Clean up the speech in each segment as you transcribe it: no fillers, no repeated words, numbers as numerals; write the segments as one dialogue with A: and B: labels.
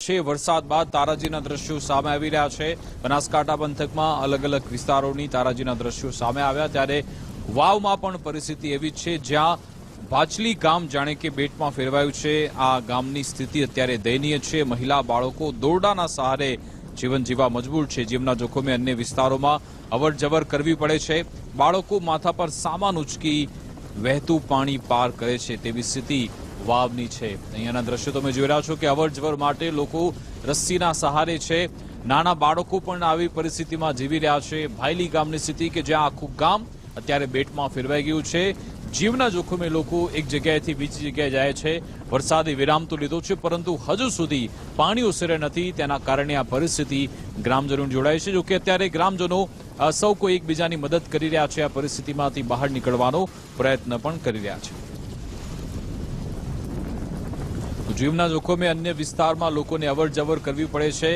A: છે વરસાદ બાદ તારાજીના દ્રશ્યો સામે આવી રહ્યા છે। બનાસકાંઠા પંથકમાં અલગ અલગ વિસ્તારોની તારાજીના દ્રશ્યો સામે આવ્યા, ત્યારે વાવમાં પણ પરિસ્થિતિ એવી જ છે, જ્યાં ભાચલી ગામ જાણે કે બેટમાં ફેરવાયું છે। આ ગામની સ્થિતિ અત્યારે દયનીય છે। મહિલા બાળકો દોરડાના સહારે જીવન જીવવા મજબૂર છે। જીવના જોખમે અન્ય વિસ્તારોમાં અવરજવર કરવી પડે છે। બાળકો માથા પર સામાન ઉચકી વહેતું પાણી પાર કરે છે તેવી સ્થિતિ વાવની છે। અહીંયાના દ્રશ્યો તમે જોઈ રહ્યા છો કે અવરજવર માટે લોકો રસ્સીના સહારે છે। નાના બાળકો પણ આવી પરિસ્થિતિમાં જીવી રહ્યા છે। ભાયલી ગામની સ્થિતિ કે જ્યાં આખું ગામ અત્યારે બેટમાં ફેરવાઈ ગયું છે। જીવના જોખમે લોકો એક જગ્યાએથી બીજી જગ્યાએ જાય છે। વરસાદે વિરામ તો લીધો છે, પરંતુ હજુ સુધી પાણી ઓસરે નથી। તેના કારણે આ પરિસ્થિતિ ગ્રામજનો જોડાય છે। જોકે અત્યારે ગ્રામજનો સૌ કોઈ એકબીજાની મદદ કરી રહ્યા છે। આ પરિસ્થિતિમાંથી બહાર નીકળવાનો પ્રયત્ન પણ કરી રહ્યા છે। જીવના જોખમે અન્ય વિસ્તારમાં લોકોને અવરજવર કરવી પડે છે।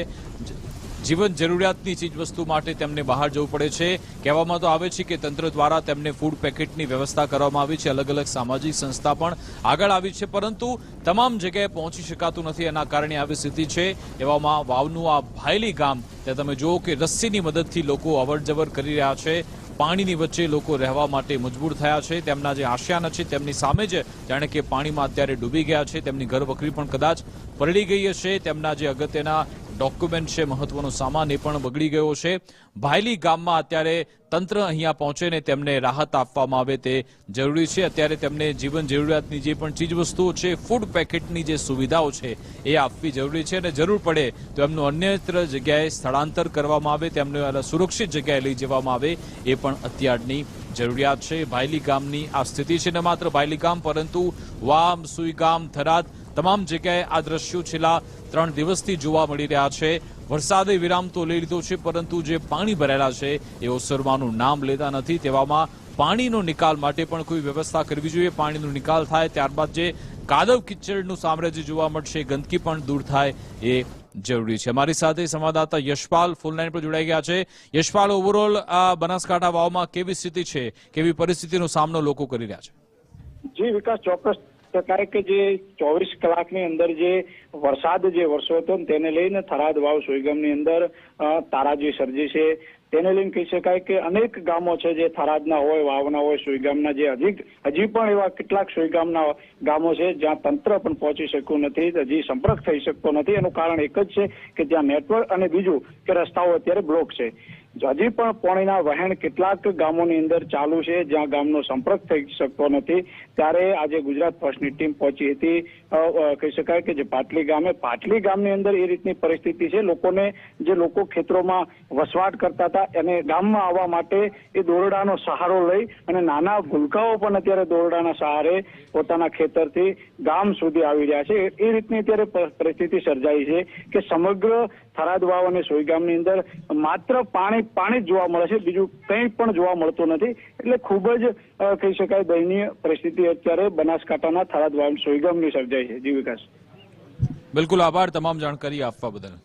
A: જીવન જરૂરિયાતની ચીજવસ્તુ માટે તેમને બહાર જવું પડે છે। કહેવામાં તો આવે છે કે તંત્ર દ્વારા તેમને ફૂડ પેકેટની વ્યવસ્થા કરવામાં આવી છે। અલગ અલગ સામાજિક સંસ્થા પણ આગળ આવી છે, પરંતુ તમામ જગ્યાએ પહોંચી શકાતું નથી। એના કારણે આવી સ્થિતિ છે। એવામાં વાવનું આ ભાયલી ગામ, ત્યાં તમે જુઓ કે રસ્સીની મદદથી લોકો અવરજવર કરી રહ્યા છે। પાણીની વચ્ચે લોકો રહેવા માટે મજબૂર થયા છે। તેમના જે આશિયાના છે તેમની સામે જ જાણે કે પાણીમાં અત્યારે ડૂબી ગયા છે। તેમની ઘરવખરી પણ કદાચ પલળી ગઈ હશે। તેમના જે અગત્યના ડોક્યુમેન્ટ છે, મહત્વનો સામાન, એ પણ બગડી ગયો છે। ભાયલી ગામમાં અત્યારે તંત્ર અહીંયા પહોંચે ને તેમને રાહત આપવામાં આવે તે જરૂરી છે। અત્યારે તેમને જીવન જરૂરિયાતની જે પણ ચીજવસ્તુઓ છે, ફૂડ પેકેટની જે સુવિધાઓ છે એ આપવી જરૂરી છે, અને જરૂર પડે તો એમનું અન્યત્ર જગ્યાએ સ્થળાંતર કરવામાં આવે, તેમને સુરક્ષિત જગ્યાએ લઈ જવામાં આવે, એ પણ અત્યારની જરૂરિયાત છે। ભાયલી ગામની આ સ્થિતિ છે, ન માત્ર ભાયલી ગામ પરંતુ વાવ, સુઈગામ, થરાદ, તમામ જગ્યાએ આ દ્રશ્યો છેલ્લા 3 દિવસથી જોવા મળી રહ્યા છે। વરસાદે વિરામ તો લઈ લીધો છે, પરંતુ જે પાણી ભરેલા છે એ ઓસરવાનું નામ લેતા નથી। તેવામાં પાણીનો નિકાલ માટે પણ કોઈ વ્યવસ્થા કરવી જોઈએ। પાણીનો નિકાલ થાય ત્યારબાદ જે કાદવ કિચડનું સામ્રાજ્ય જોવા મળશે, ગંદકી પણ દૂર થાય, એ જરૂરી છે। અમારી સાથે સંવાદદાતા યશપાલ ફોનલાઈન પર જોડાઈ ગયા છે। યશપાલ, ઓવરઓલ આ બનાસકાંઠા વાવમાં કેવી સ્થિતિ છે, કેવી પરિસ્થિતિનો સામનો લોકો કરી રહ્યા છે?
B: જી વિકાસ, ચોક્કસ શકાય કે જે 24 કલાકની અંદર જે વરસાદ જે વરસ્યો હતો તેને લઈને થરાદ, વાવ, સોઈગામની અંદર તારાજી સર્જી છે। તેને લઈને કહી શકાય કે અનેક ગામો છે જે થરાદના હોય, વાવના હોય, સોઈગામના, જે હજી પણ એવા કેટલાક સોઈગામના ગામો છે જ્યાં તંત્ર પણ પહોંચી શક્યું નથી, હજી સંપર્ક થઈ શકતો નથી। એનું કારણ એક જ છે કે જ્યાં નેટવર્ક અને બીજું કે રસ્તાઓ અત્યારે બ્લોક છે। હજી પણ પાણીના વહેણ કેટલાક ગામોની અંદર ચાલુ છે જ્યાં ગામનો સંપર્ક થઈ શકતો નથી। ત્યારે આજે ગુજરાત ફર્સ્ટની ટીમ પહોંચી હતી કહી શકાય કે જે પાટલી ગામની અંદર એ રીતની પરિસ્થિતિ છે। જે લોકો ખેતરોમાં વસવાટ કરતા હતા અને ગામમાં આવવા માટે એ દોરડાનો સહારો લઈ અને નાના ભૂલકાઓ પણ અત્યારે દોરડાના સહારે પોતાના ખેતરથી ગામ સુધી આવી રહ્યા છે। એ રીતની અત્યારે પરિસ્થિતિ સર્જાઈ છે કે સમગ્ર થરાદ, વાવ અને સોઈગામની અંદર માત્ર પાણી જ જોવા મળે છે, બીજું કંઈ પણ જોવા મળતું નથી। એટલે ખૂબ જ કહી શકાય દયનીય પરિસ્થિતિ અત્યારે બનાસકાંઠાના થરાદ, વાવ, સોઈગામની સર્જાઈ છે। જી વિકાસ,
A: બિલકુલ, આભાર તમામ જાણકારી આપવા બદલ।